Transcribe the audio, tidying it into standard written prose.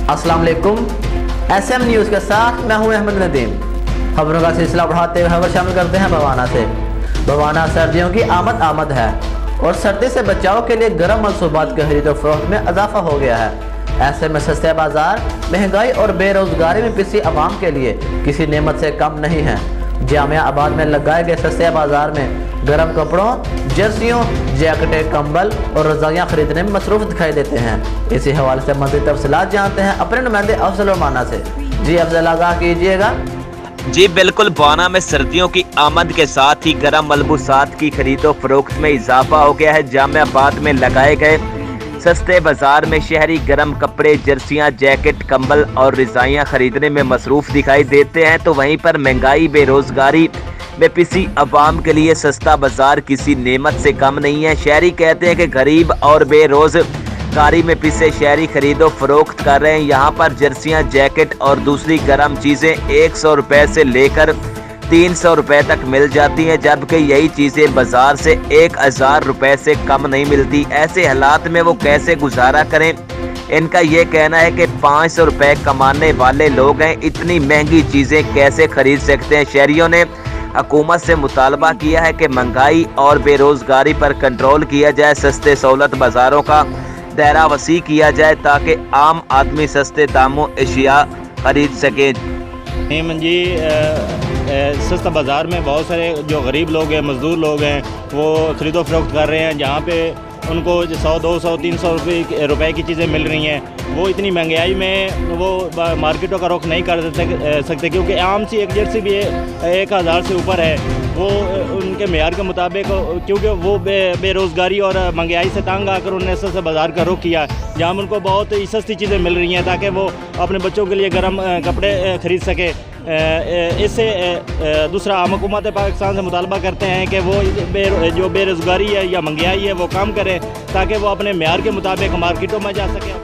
अस्सलाम वालेकुम। SM news के साथ मैं हूं अहमद नदीम। खबरों का सिलसिला बढ़ाते हुए खबर शामिल करते हैं भवाना से। भवाना सर्दियों की आमद है और सर्दी से बचाव के लिए गर्म मंसूबात की खरीद और फरोख्त में इजाफा हो गया है। ऐसे में सस्ते बाजार, महंगाई और बेरोजगारी में पिसी आवाम के लिए किसी नेमत से कम नहीं है। जामिया आबाद में लगाए गए सस्ते बाजार में गर्म कपड़ों, जर्सियों, जैकेटें, कंबल और रजाइयाँ खरीदने में मसरूफ दिखाई देते हैं। इसी हवाले से मज़ीद तफसीलात जानते हैं अपने नुमाइंदे अफजल उर्माना से। जी अफजल, आगाह कीजिएगा। जी बिल्कुल, भवाना में सर्दियों की आमद के साथ ही गर्म मलबूसात की खरीदो फरोख्त में इजाफा हो गया है। जामिया आबाद में लगाए गए सस्ते बाजार में शहरी गर्म कपड़े, जर्सियां, जैकेट, कंबल और रजाइयाँ खरीदने में मसरूफ दिखाई देते हैं, तो वहीं पर महंगाई, बेरोजगारी में पिसी अवाम के लिए सस्ता बाजार किसी नेमत से कम नहीं है। शहरी कहते हैं कि गरीब और बेरोजगारी में पिसे शहरी खरीदो फरोख्त कर रहे हैं। यहाँ पर जर्सियां, जैकेट और दूसरी गर्म चीज़ें 100 रुपये से लेकर 300 रुपये तक मिल जाती हैं, जबकि यही चीज़ें बाजार से 1000 रुपये से कम नहीं मिलती। ऐसे हालात में वो कैसे गुजारा करें? इनका ये कहना है कि 500 रुपये कमाने वाले लोग हैं, इतनी महंगी चीज़ें कैसे खरीद सकते हैं। शहरियों ने हुकूमत से मुतालबा किया है कि महंगाई और बेरोजगारी पर कंट्रोल किया जाए, सस्ते सहूलत बाज़ारों का दायरा वसी किया जाए ताकि आम आदमी सस्ते दामों अशिया खरीद सके। जी सस्ता बाज़ार में बहुत सारे जो गरीब लोग हैं, मज़दूर लोग हैं, वो ख़रीदो फरोख्त कर रहे हैं। जहाँ पे उनको 100, 200, 300 रुपये की चीज़ें मिल रही हैं, वो इतनी महंगाई में वो मार्केटों का रुख नहीं कर सकते, क्योंकि आम सी एक जर्सी भी 1000 से ऊपर है। वो उनके मेयार के मुताबिक, क्योंकि वो बेरोज़गारी और महंगाई से तंग आकर उन्होंने सस्ते बाज़ार का रुख किया, जहाँ उनको बहुत ही सस्ती चीज़ें मिल रही हैं ताकि वो अपने बच्चों के लिए गर्म कपड़े ख़रीद सके। इससे दूसरा हम हुकूमत पाकिस्तान से मुतालबा करते हैं कि वो जो बेरोज़गारी है या महंगाई है वो कम करें ताकि वो अपने मेयार के मुताबिक मार्केटों में जा सके।